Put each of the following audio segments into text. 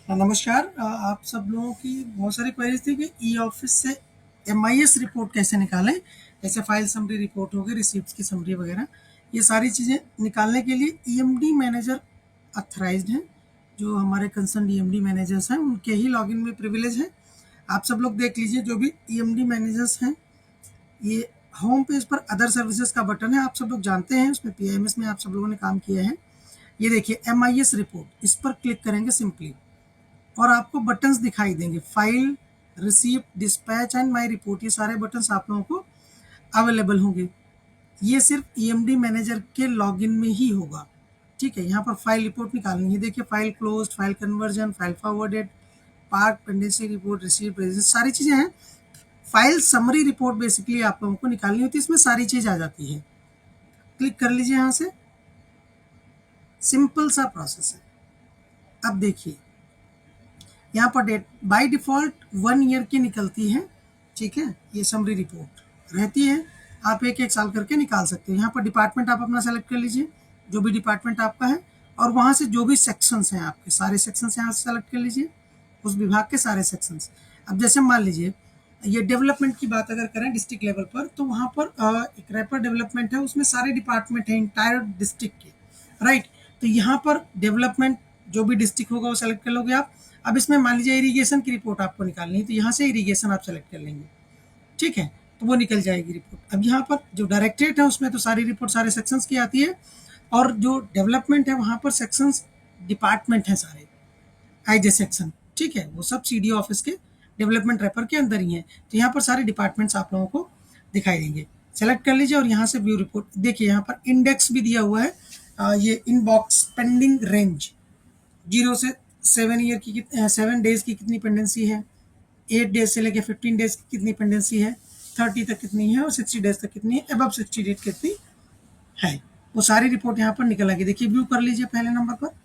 नमस्कार। आप सब लोगों की बहुत सारी क्वेरीज थी कि ई ऑफिस से MIS रिपोर्ट कैसे निकालें। जैसे फाइल समरी रिपोर्ट हो गई, रिसीप्ट की समरी वगैरह, ये सारी चीज़ें निकालने के लिए EMD मैनेजर अथराइज्ड हैं। जो हमारे कंसर्न EMD मैनेजर्स हैं उनके ही लॉगिन में प्रिविलेज है। आप सब लोग देख लीजिए, जो भी EMD मैनेजर्स हैं, ये होम पेज पर अदर सर्विसेज का बटन है, आप सब लोग जानते हैं, उसमें PIMS में आप सब लोगों ने काम किया है। ये देखिए MIS रिपोर्ट, इस पर क्लिक करेंगे सिंपली और आपको बटन्स दिखाई देंगे, file, receipt, dispatch and my report, ये सारे बटन्स आप लोगों को अवेलेबल होंगे। ये सिर्फ EMD मैनेजर के लॉगिन में ही होगा। ठीक है, यहाँ पर फाइल रिपोर्ट निकालनी है। देखिए, file closed, file conversion, file forwarded, part pendency report, receipt, सारी चीज़ें हैं। फाइल समरी रिपोर्ट बेसिकली आप लोगों को निकालनी होती है, इसमें सारी चीज़ आ जाती है। क्लिक कर लीजिए यहाँ से, सिंपल सा प्रोसेस है। अब देखिए यहाँ पर डेट बाय डिफ़ॉल्ट 1 ईयर की निकलती है। ठीक है, ये समरी रिपोर्ट रहती है, आप एक एक साल करके निकाल सकते हो। यहाँ पर डिपार्टमेंट आप अपना सेलेक्ट कर लीजिए, जो भी डिपार्टमेंट आपका है, और वहाँ से जो भी सेक्शंस हैं आपके, सारे सेक्शंस यहाँ से सेलेक्ट कर लीजिए, उस विभाग के सारे सेक्शंस। अब जैसे मान लीजिए ये डेवलपमेंट की बात अगर करें डिस्ट्रिक्ट लेवल पर, तो वहाँ पर एक रैपर डेवलपमेंट है, उसमें सारे डिपार्टमेंट हैं इंटायर डिस्ट्रिक्ट के, राइट। तो यहाँ पर डेवलपमेंट जो भी डिस्ट्रिक्ट होगा वो सेलेक्ट कर लोगे आप। अब इसमें मान लीजिए इरीगेशन की रिपोर्ट आपको निकालनी है, तो यहाँ से इरीगेशन आप सेलेक्ट कर लेंगे। ठीक है, तो वो निकल जाएगी रिपोर्ट। अब यहाँ पर जो डायरेक्टरेट है उसमें तो सारी रिपोर्ट सारे सेक्शंस की आती है, और जो डेवलपमेंट है वहाँ पर सेक्शंस डिपार्टमेंट हैं सारे, आईजे सेक्शन। ठीक है, वो सब CDO ऑफिस के डेवलपमेंट रैपर के अंदर ही है। तो यहाँ पर सारे डिपार्टमेंट्स आप लोगों को दिखाई देंगे। सेलेक्ट कर लीजिए और यहाँ से व्यू रिपोर्ट देखिए, यहाँ पर इंडेक्स भी दिया हुआ है। ये इनबॉक्स पेंडिंग रेंज 0 से 7 ईयर की 7 डेज की कितनी पेंडेंसी है, 8 डेज से लेकर 15 डेज की कितनी पेंडेंसी है, 30 तक कितनी है, और 60 डेज तक कितनी है, अबव 60 डेज कितनी है, वो सारी रिपोर्ट यहाँ पर निकल आएगी। देखिए, व्यू कर लीजिए पहले नंबर पर।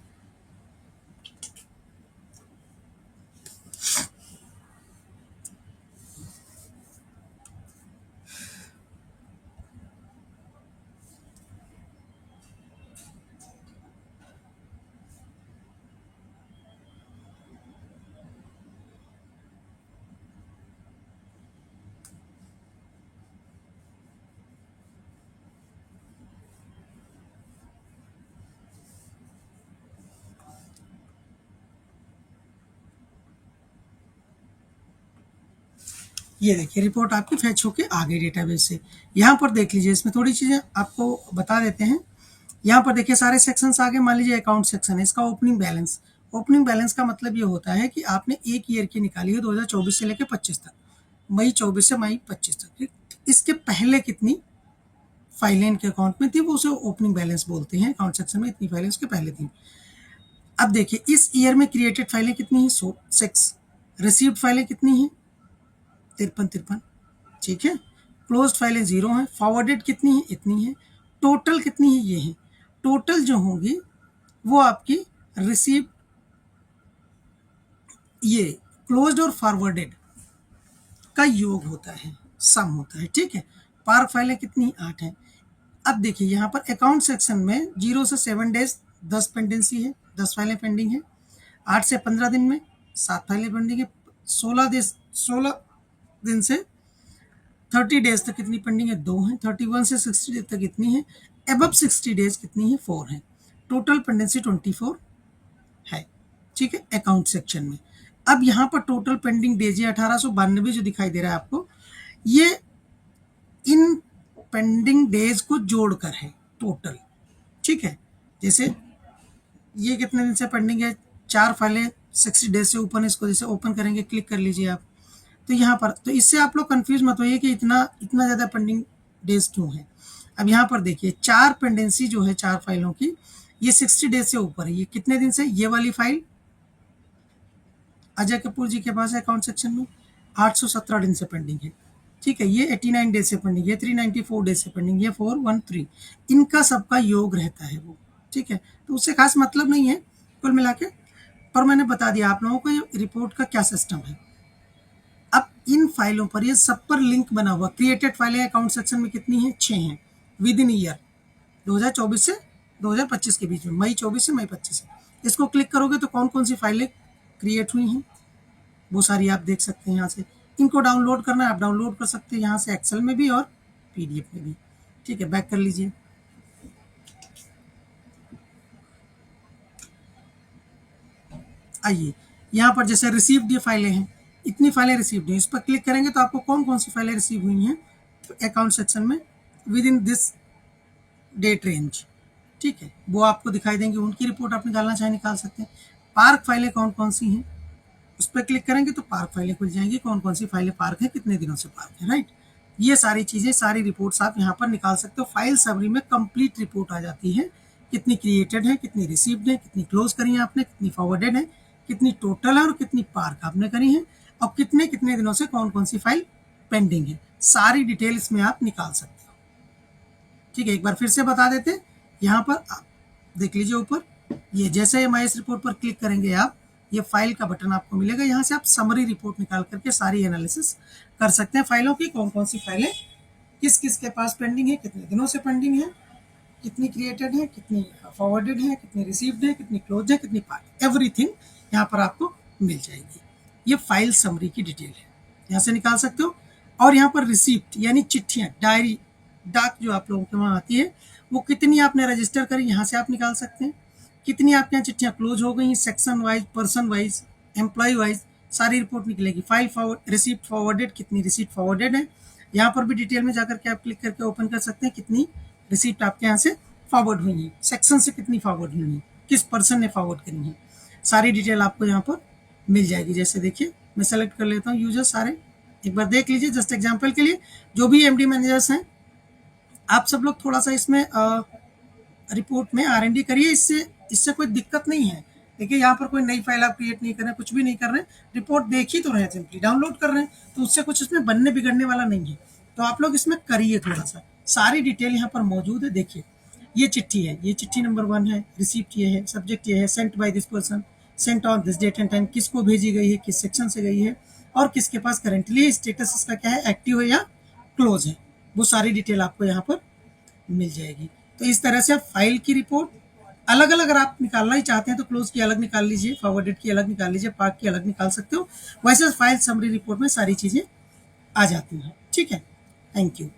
ये देखिए, रिपोर्ट आपकी फैच होके आ गई डेटाबेस से। यहाँ पर देख लीजिए, इसमें थोड़ी चीज़ें आपको बता देते हैं। यहाँ पर देखिए सारे सेक्शंस आ गए। मान लीजिए अकाउंट सेक्शन है, इसका ओपनिंग बैलेंस। ओपनिंग बैलेंस का मतलब ये होता है कि आपने एक ईयर की निकाली है, 2024 से लेकर 25 तक, मई 24 से मई 25 तक। इसके पहले कितनी फाइलें इनके अकाउंट में थी, वो उसे ओपनिंग बैलेंस बोलते हैं। अकाउंट सेक्शन में इतनी फाइलें उसके पहले थी। अब देखिए, इस ईयर में क्रिएटेड फाइलें कितनी हैं, 6। रिसीव्ड फाइलें कितनी हैं, 53। ठीक है, क्लोज्ड फाइलें 0 हैं। फॉरवर्डेड कितनी है, इतनी है। टोटल कितनी है, ये है। टोटल जो होंगी वो आपकी रिसीव, ये क्लोज्ड और फॉरवर्डेड का योग होता है, सम होता है। ठीक है, पार्क फाइलें कितनी, 8 हैं। अब देखिए यहाँ पर अकाउंट सेक्शन में 0 से 7 डेज 10 पेंडेंसी है, 10 फाइलें पेंडिंग है। 8 से 15 दिन में 7 फाइलें पेंडिंग है। 16 दिन से 30 डेज तक कितनी पेंडिंग है, 2 हैं। 31 से 60 डेज तक कितनी है, अबव 60 डेज कितनी है, 4 है। टोटल पेंडेंसी 24 है। ठीक है, अकाउंट सेक्शन में। अब यहाँ पर टोटल पेंडिंग डेज ये 1892 जो दिखाई दे रहा है आपको, ये इन पेंडिंग डेज को जोड़कर है टोटल। ठीक है, जैसे ये कितने दिन से पेंडिंग है, 4 फाइलें 60 डेज से ऊपर, इसको जैसे ओपन करेंगे, क्लिक कर लीजिए आप, तो यहाँ पर, तो इससे आप लोग कंफ्यूज मत होइए कि इतना इतना ज़्यादा पेंडिंग डेज क्यों है। अब यहाँ पर देखिए 4 पेंडेंसी जो है 4 फाइलों की, ये 60 डेज से ऊपर है। ये कितने दिन से, ये वाली फाइल अजय कपूर जी के पास है अकाउंट सेक्शन में, 817 दिन से पेंडिंग है। ठीक है, ये 89 डेज से पेंडिंग है, 394 डेज से पेंडिंग, ये 413, इनका सबका योग रहता है वो। ठीक है, तो उससे खास मतलब नहीं है कुल मिला के, पर मैंने बता दिया आप लोगों को ये रिपोर्ट का क्या सिस्टम है। अब इन फाइलों पर, ये सब पर लिंक बना हुआ। क्रिएटेड फाइलें अकाउंट सेक्शन में कितनी हैं, 6 हैं विद इन ईयर, 2024 से 2025 के बीच में, मई 24 से मई 25 से। इसको क्लिक करोगे तो कौन कौन सी फाइलें क्रिएट हुई हैं, वो सारी आप देख सकते हैं यहाँ से। इनको डाउनलोड करना है आप डाउनलोड कर सकते हैं यहाँ से, एक्सेल में भी और पीडीएफ में भी। ठीक है, बैक कर लीजिए। आइए यहाँ पर जैसे रिसीव्ड ये फाइलें हैं, इतनी फाइलें रिसीव्ड हैं, इस पर क्लिक करेंगे तो आपको कौन कौन सी फाइलें रिसीव हुई हैं अकाउंट सेक्शन में within this date range. ठीक है, वो आपको दिखाई देंगे, उनकी रिपोर्ट आप निकालना चाहे निकाल सकते हैं। पार्क फाइलें कौन कौन सी हैं, उस पर क्लिक करेंगे तो पार्क फाइलें खुल जाएंगी, कौन कौन सी फाइलें पार्क है, कितने दिनों से पार्क है, राइट। ये सारी चीज़ें, सारी रिपोर्ट्स आप यहाँ पर निकाल सकते हो। फाइल समरी में कंप्लीट रिपोर्ट आ जाती है, कितनी क्रिएटेड है, कितनी रिसीव्ड है, कितनी क्लोज करी है आपने, कितनी फॉरवर्डेड है, कितनी टोटल है और कितनी पार्क आपने करी है, और कितने कितने दिनों से कौन कौन सी फाइल पेंडिंग है, सारी डिटेल इसमें आप निकाल सकते हो। ठीक है, एक बार फिर से बता देते हैं, यहाँ पर आप देख लीजिए ऊपर, ये जैसे एमआईएस रिपोर्ट पर क्लिक करेंगे आप, ये फाइल का बटन आपको मिलेगा, यहाँ से आप समरी रिपोर्ट निकाल करके सारी एनालिसिस कर सकते हैं फाइलों की, कौन कौन सी फाइलें किस किस के पास पेंडिंग है, कितने दिनों से पेंडिंग है, कितनी क्रिएटेड है, कितनी फॉरवर्डेड है, कितनी रिसीव्ड है, कितनी क्लोज है, कितनी पार्क, एवरीथिंग यहाँ पर आपको मिल जाएगी। ये फाइल समरी की डिटेल है, यहाँ से निकाल सकते हो। और यहाँ पर रिसिप्ट यानी चिट्ठियाँ, डायरी, डाक जो आप लोगों के वहाँ आती है, वो कितनी आपने रजिस्टर करी, यहाँ से आप निकाल सकते हैं। कितनी आपके यहाँ चिट्ठियाँ क्लोज हो गई, section wise, person wise, employee wise, सारी रिपोर्ट निकलेगी। फाइल फॉरवर्ड, रिसिप्ट फॉरवर्डेड, कितनी रिसिप्ट फॉरवर्डेड है, यहाँ पर भी डिटेल में जाकर के आप क्लिक करके ओपन कर सकते हैं, कितनी रिसिप्ट आपके यहाँ से फॉरवर्ड हुई है, सेक्शन से कितनी फॉरवर्ड हुई है, किस पर्सन ने फॉरवर्ड करी है, सारी डिटेल आपको यहाँ पर मिल जाएगी। जैसे देखिए मैं सेलेक्ट कर लेता हूँ यूजर सारे, एक बार देख लीजिए जस्ट एग्जांपल के लिए। जो भी एमडी मैनेजर्स हैं आप सब लोग थोड़ा सा इसमें रिपोर्ट में R&D करिए, इससे कोई दिक्कत नहीं है। देखिए यहाँ पर कोई नई फाइल आप क्रिएट नहीं कर रहे हैं, कुछ भी नहीं कर रहे हैं, रिपोर्ट देख ही तो रहे हैं, सिंपली डाउनलोड कर रहे हैं, तो उससे कुछ इसमें बनने बिगड़ने वाला नहीं है। तो आप लोग इसमें करिए थोड़ा सा, सारी डिटेल यहाँ पर मौजूद है। देखिए ये चिट्ठी है, ये चिट्ठी नंबर 1 है, रिसिप्ट ये है, सब्जेक्ट ये है, sent by this person, sent on this date and time, किसको भेजी गई है, किस सेक्शन से गई है, और किसके पास करेंटली स्टेटस इसका क्या है, एक्टिव है या क्लोज है, वो सारी डिटेल आपको यहाँ पर मिल जाएगी। तो इस तरह से आप फाइल की रिपोर्ट अलग अलग अगर आप निकालना ही चाहते हैं तो क्लोज की अलग निकाल लीजिए, फॉरवर्डेड की अलग निकाल लीजिए, पार्क की अलग निकाल सकते हो। वैसे फाइल समरी रिपोर्ट में सारी चीज़ें आ जाती हैं। ठीक है, थैंक यू।